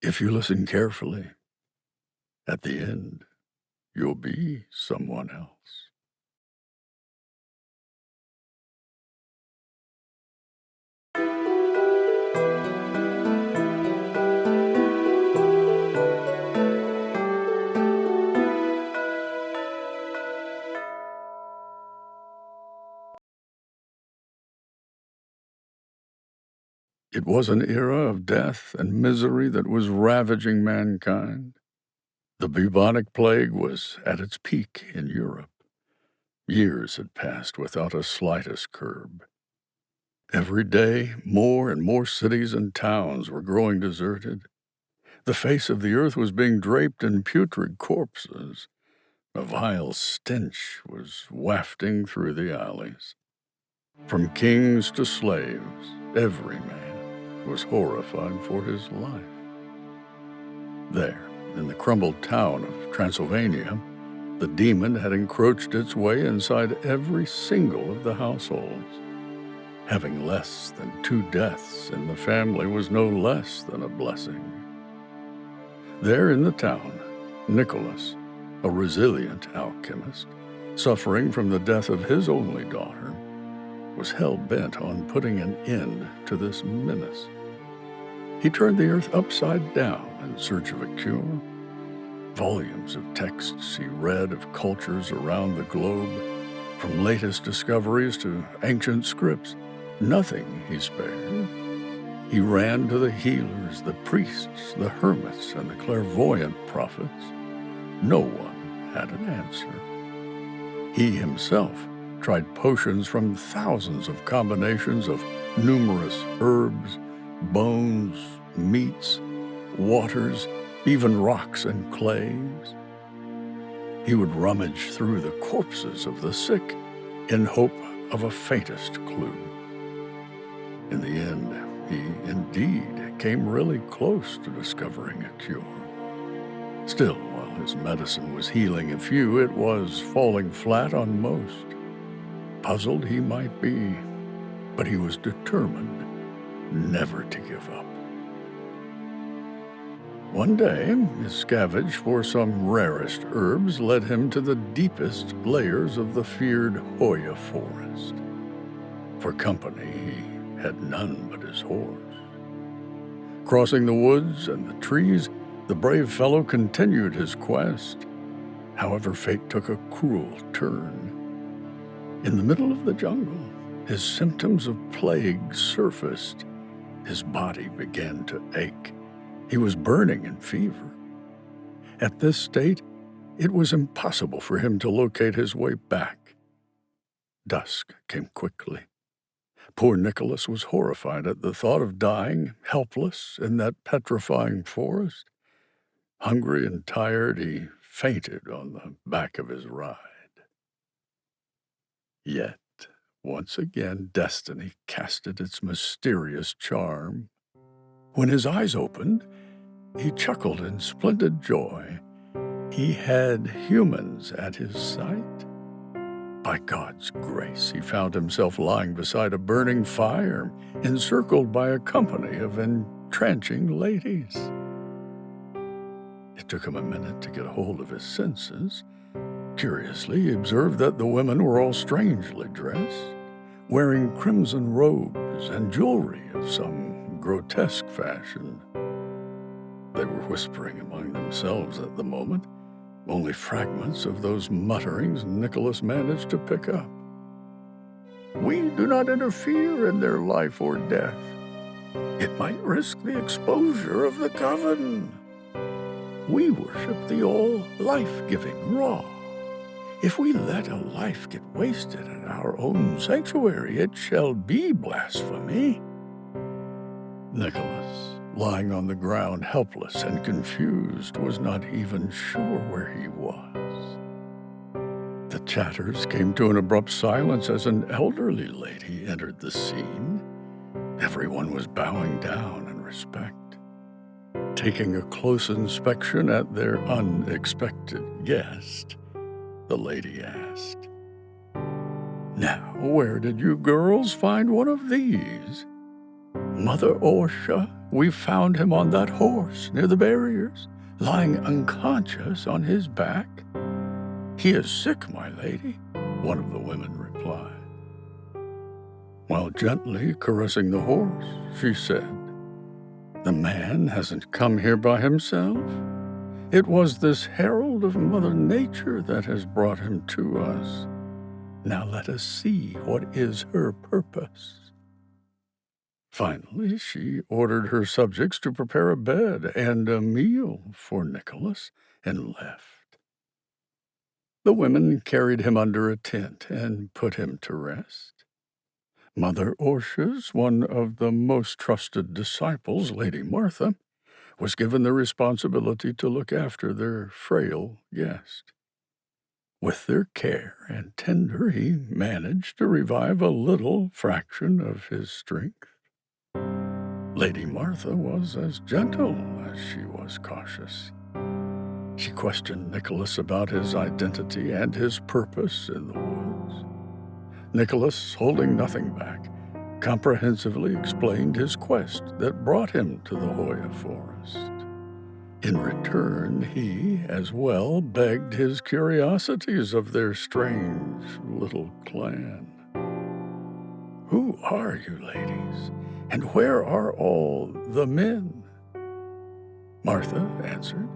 If you listen carefully, at the end, you'll be someone else. It was an era of death and misery that was ravaging mankind. The bubonic plague was at its peak in Europe. Years had passed without a slightest curb. Every day, more and more cities and towns were growing deserted. The face of the earth was being draped in putrid corpses. A vile stench was wafting through the alleys. From kings to slaves, every man was horrified for his life. There, in the crumbled town of Transylvania, the demon had encroached its way inside every single of the households. Having less than 2 deaths in the family was no less than a blessing. There in the town, Nicholas, a resilient alchemist, suffering from the death of his only daughter, was hell-bent on putting an end to this menace. He turned the earth upside down in search of a cure. Volumes of texts he read of cultures around the globe, from latest discoveries to ancient scripts. Nothing he spared. He ran to the healers, the priests, the hermits, and the clairvoyant prophets. No one had an answer. He himself tried potions from thousands of combinations of numerous herbs, bones, meats, waters, even rocks and clays. He would rummage through the corpses of the sick in hope of a faintest clue. In the end, he indeed came really close to discovering a cure. Still, while his medicine was healing a few, it was falling flat on most. Puzzled he might be, but he was determined never to give up. One day, his scavenge for some rarest herbs led him to the deepest layers of the feared Hoya forest. For company, he had none but his horse. Crossing the woods and the trees, the brave fellow continued his quest. However, fate took a cruel turn. In the middle of the jungle, his symptoms of plague surfaced. His body began to ache. He was burning in fever. At this state, it was impossible for him to locate his way back. Dusk came quickly. Poor Nicholas was horrified at the thought of dying, helpless, in that petrifying forest. Hungry and tired, he fainted on the back of his ride. Yet, once again, destiny casted its mysterious charm. When his eyes opened, he chuckled in splendid joy. He had humans at his sight. By God's grace, he found himself lying beside a burning fire, encircled by a company of entrenching ladies. It took him a minute to get hold of his senses. Curiously, he observed that the women were all strangely dressed, wearing crimson robes and jewelry of some grotesque fashion. They were whispering among themselves at the moment, only fragments of those mutterings Nicholas managed to pick up. "We do not interfere in their life or death. It might risk the exposure of the coven. We worship the all-life-giving Ra. If we let a life get wasted at our own sanctuary, it shall be blasphemy." Nicholas, lying on the ground, helpless and confused, was not even sure where he was. The chatters came to an abrupt silence as an elderly lady entered the scene. Everyone was bowing down in respect. Taking a close inspection at their unexpected guest, the lady asked, "Now, where did you girls find one of these? Mother Orsha We found him on that horse near the barriers, lying unconscious on his back. He is sick, my lady, one of the women replied. While gently caressing the horse, she said, "The man hasn't come here by himself. It was this herald of Mother Nature that has brought him to us. Now let us see what is her purpose." Finally, she ordered her subjects to prepare a bed and a meal for Nicholas and left. The women carried him under a tent and put him to rest. Mother Ortiz, one of the most trusted disciples, Lady Martha, was given the responsibility to look after their frail guest. With their care and tender, he managed to revive a little fraction of his strength. Lady Martha was as gentle as she was cautious. She questioned Nicholas about his identity and his purpose in the woods. Nicholas, holding nothing back, comprehensively explained his quest that brought him to the Hoya forest. In return, he, as well, begged his curiosities of their strange little clan. "Who are you, ladies, and where are all the men?" Martha answered,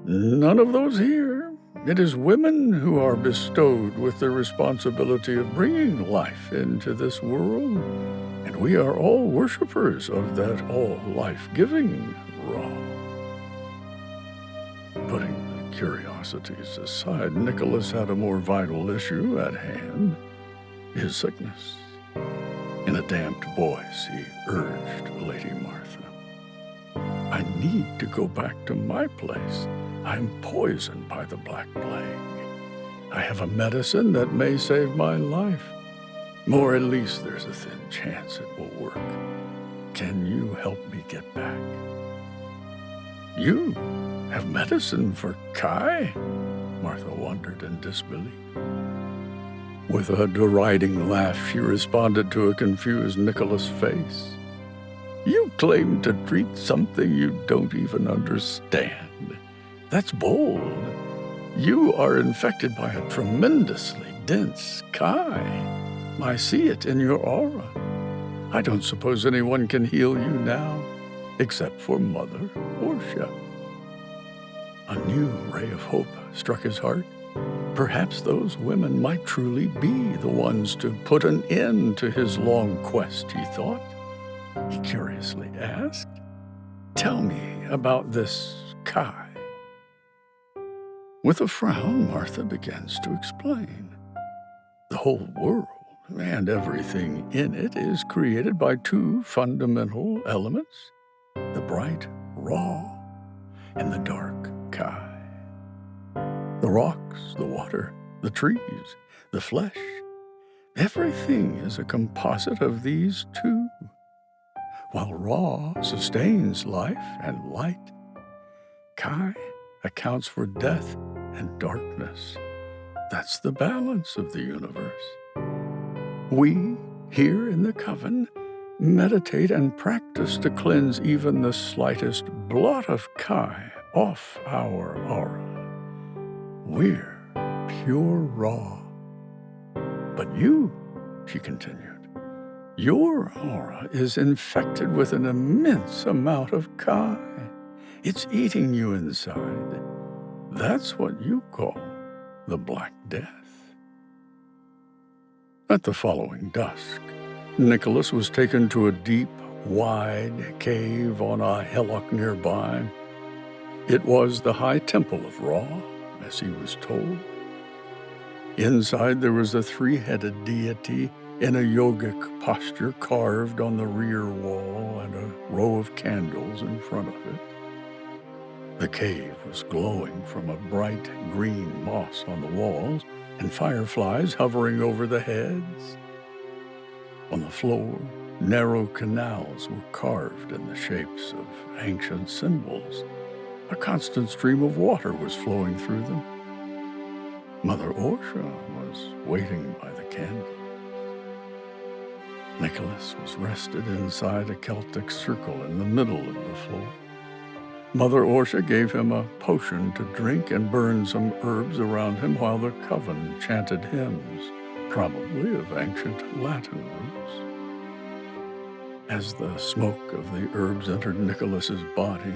"None of those here. It is women who are bestowed with the responsibility of bringing life into this world, and we are all worshippers of that all-life-giving Ra." Putting the curiosities aside, Nicholas had a more vital issue at hand, his sickness. In a damped voice, he urged Lady Martha, "I need to go back to my place. I'm poisoned by the Black Plague. I have a medicine that may save my life, or at least there's a thin chance it will work. Can you help me get back?" "You have medicine for Kai?" Martha wondered in disbelief. With a deriding laugh, she responded to a confused Nicholas' face. "You claim to treat something you don't even understand. That's bold. You are infected by a tremendously dense Kai. I see it in your aura. I don't suppose anyone can heal you now, except for Mother Ortia." A new ray of hope struck his heart. Perhaps those women might truly be the ones to put an end to his long quest, he thought. He curiously asked, "Tell me about this Kai." With a frown, Martha begins to explain. The whole world and everything in it is created by two fundamental elements, the bright Ra and the dark Kai. The rocks, the water, the trees, the flesh, everything is a composite of these two. While Ra sustains life and light, Kai accounts for death and darkness. That's the balance of the universe. We, here in the Coven, meditate and practice to cleanse even the slightest blot of Kai off our aura. We're pure Ra. But you, she continued, your aura is infected with an immense amount of Kai. It's eating you inside. That's what you call the Black Death. At the following dusk, Nicholas was taken to a deep, wide cave on a hillock nearby. It was the high temple of Ra, as he was told. Inside there was a three-headed deity in a yogic posture carved on the rear wall and a row of candles in front of it. The cave was glowing from a bright green moss on the walls and fireflies hovering over the heads. On the floor, narrow canals were carved in the shapes of ancient symbols. A constant stream of water was flowing through them. Mother Ortia was waiting by the candle. Nicholas was rested inside a Celtic circle in the middle of the floor. Mother Orsa gave him a potion to drink and burned some herbs around him while the coven chanted hymns, probably of ancient Latin roots. As the smoke of the herbs entered Nicholas's body,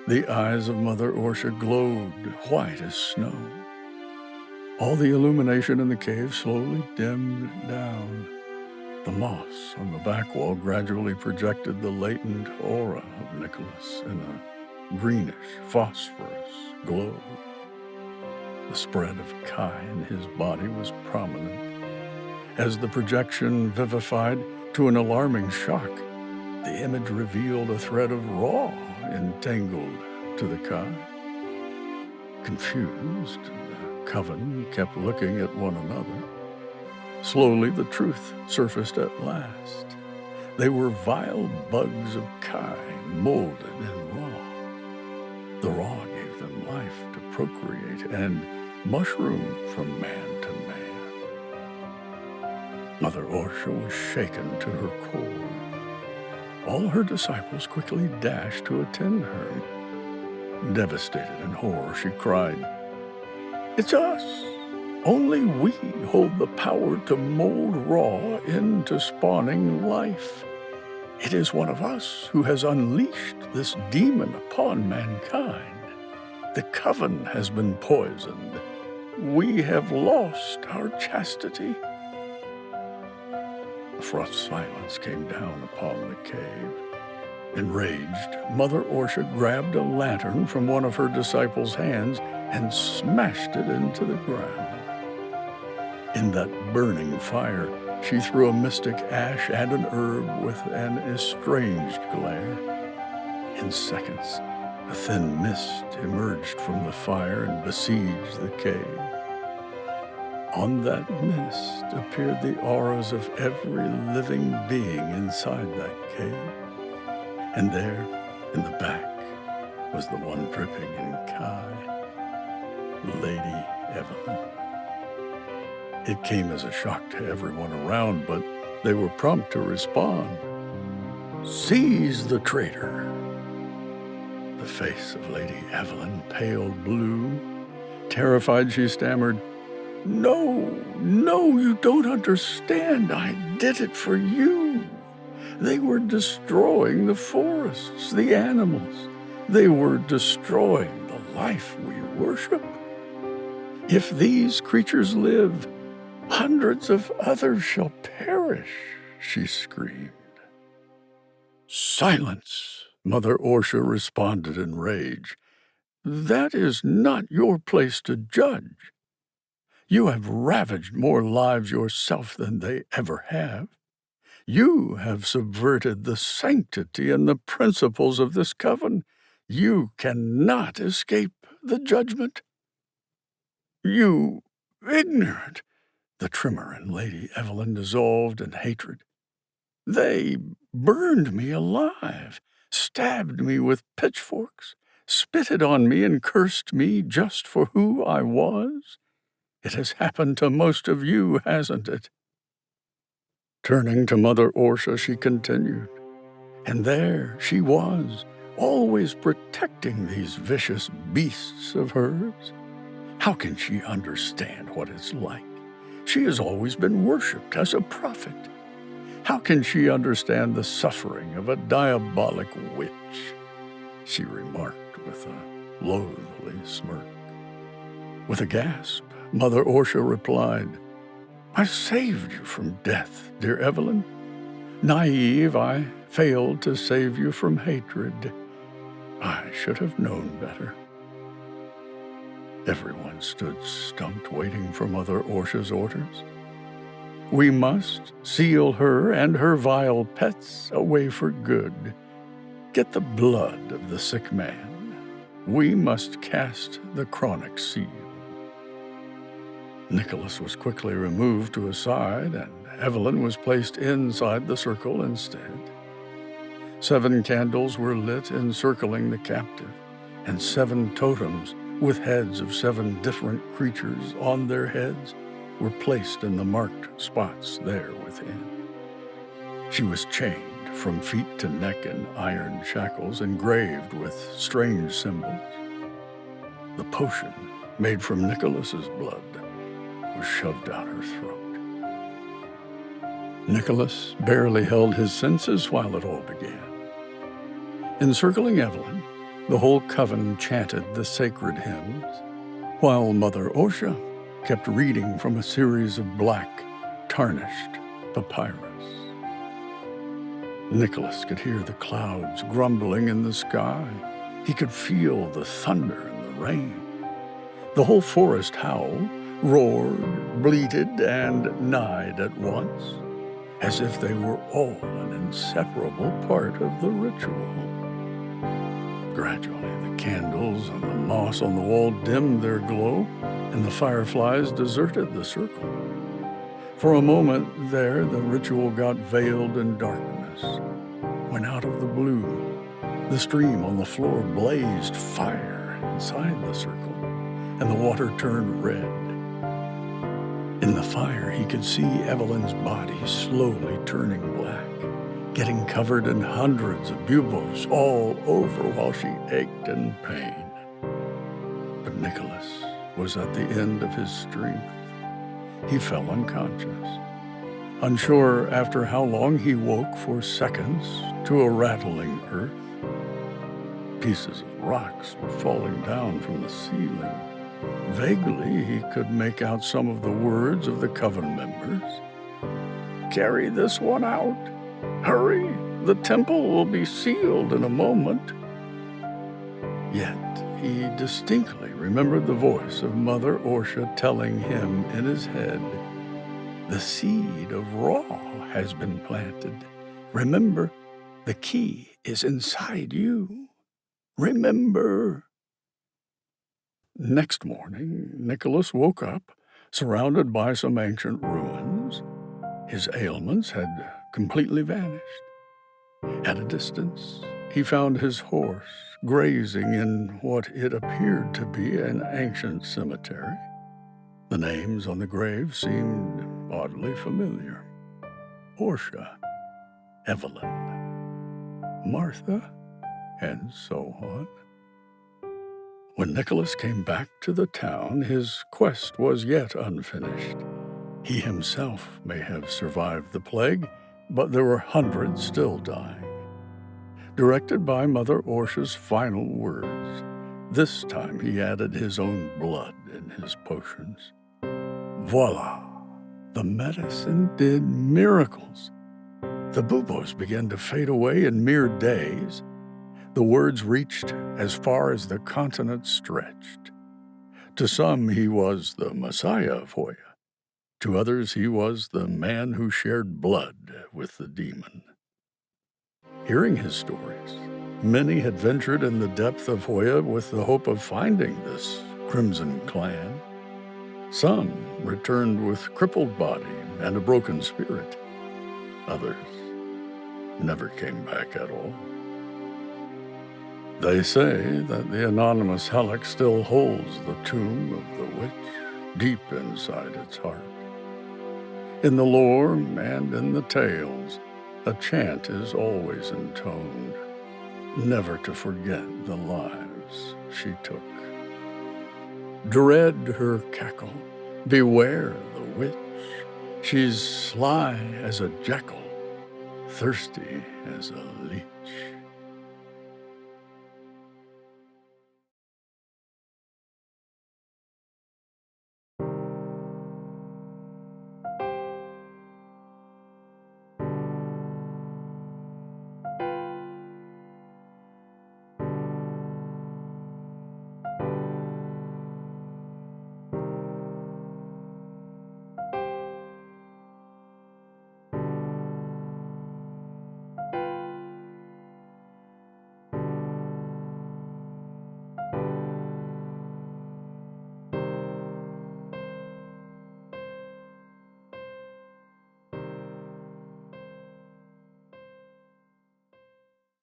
the eyes of Mother Orsa glowed white as snow. All the illumination in the cave slowly dimmed down. The moss on the back wall gradually projected the latent aura of Nicholas in a greenish, phosphorus glow. The spread of Kai in his body was prominent. As the projection vivified to an alarming shock, the image revealed a thread of Ra entangled to the Kai. Confused, the coven kept looking at one another. Slowly, the truth surfaced at last. They were vile bugs of Kai, molded in Ra. The Ra gave them life to procreate and mushroom from man to man. Mother Orsa was shaken to her core. All her disciples quickly dashed to attend her. Devastated in horror, she cried, "It's us! Only we hold the power to mold Ra into spawning life. It is one of us who has unleashed this demon upon mankind. The coven has been poisoned. We have lost our chastity." A fraught silence came down upon the cave. Enraged, Mother Orsa grabbed a lantern from one of her disciples' hands and smashed it into the ground. In that burning fire, she threw a mystic ash and an herb with an estranged glare. In seconds, a thin mist emerged from the fire and besieged the cave. On that mist appeared the auras of every living being inside that cave. And there, in the back, was the one dripping in Kai, Lady Evelyn. It came as a shock to everyone around, but they were prompt to respond. "Seize the traitor!" The face of Lady Evelyn paled blue. Terrified, she stammered, No, you don't understand. I did it for you. They were destroying the forests, the animals. They were destroying the life we worship. If these creatures live, hundreds of others shall perish," she screamed. "Silence," Mother Orsa responded in rage. "That is not your place to judge. You have ravaged more lives yourself than they ever have. You have subverted the sanctity and the principles of this coven. You cannot escape the judgment." "You ignorant!" The tremor in Lady Evelyn dissolved in hatred. "They burned me alive, stabbed me with pitchforks, spitted on me and cursed me just for who I was. It has happened to most of you, hasn't it?" Turning to Mother Orsa, she continued, and there she was, always protecting these vicious beasts of hers. How can she understand what it's like? She has always been worshipped as a prophet. How can she understand the suffering of a diabolic witch? She remarked with a loathly smirk. With a gasp, Mother Orsa replied, "I saved you from death, dear Evelyn. Naive, I failed to save you from hatred. I should have known better." Everyone stood stumped, waiting for Mother Orsa's orders. "We must seal her and her vile pets away for good. Get the blood of the sick man. We must cast the chronic seal." Nicholas was quickly removed to a side, and Evelyn was placed inside the circle instead. 7 candles were lit encircling the captive, and 7 totems with heads of 7 different creatures on their heads were placed in the marked spots there within. She was chained from feet to neck in iron shackles engraved with strange symbols. The potion, made from Nicholas's blood, was shoved down her throat. Nicholas barely held his senses while it all began. Encircling Evelyn, the whole coven chanted the sacred hymns, while Mother Osha kept reading from a series of black, tarnished papyrus. Nicholas could hear the clouds grumbling in the sky. He could feel the thunder and the rain. The whole forest howled, roared, bleated, and neighed at once, as if they were all an inseparable part of the ritual. Gradually, the candles and the moss on the wall dimmed their glow, and the fireflies deserted the circle. For a moment there, the ritual got veiled in darkness, when out of the blue, the stream on the floor blazed fire inside the circle, and the water turned red. In the fire, he could see Evelyn's body slowly turning black, getting covered in hundreds of buboes all over while she ached in pain. But Nicholas was at the end of his strength. He fell unconscious. Unsure after how long, he woke for seconds to a rattling earth. Pieces of rocks were falling down from the ceiling. Vaguely, he could make out some of the words of the coven members. "Carry this one out. Hurry, the temple will be sealed in a moment." Yet he distinctly remembered the voice of Mother Osha telling him in his head, "The seed of Ra has been planted. Remember, the key is inside you. Remember." Next morning, Nicholas woke up, surrounded by some ancient ruins. His ailments had completely vanished. At a distance, he found his horse grazing in what it appeared to be an ancient cemetery. The names on the grave seemed oddly familiar. Portia, Evelyn, Martha, and so on. When Nicholas came back to the town, his quest was yet unfinished. He himself may have survived the plague, but there were hundreds still dying. Directed by Mother Osha's final words, this time he added his own blood in his potions. Voila! The medicine did miracles. The buboes began to fade away in mere days. The words reached as far as the continent stretched. To some, he was the Messiah of Hoya. To others, he was the man who shared blood with the demon. Hearing his stories, many had ventured in the depth of Hoya with the hope of finding this crimson clan. Some returned with crippled body and a broken spirit. Others never came back at all. They say that the anonymous Helix still holds the tomb of the witch deep inside its heart. In the lore and in the tales, a chant is always intoned, never to forget the lives she took. Dread her cackle, beware the witch. She's sly as a jackal, thirsty as a leech.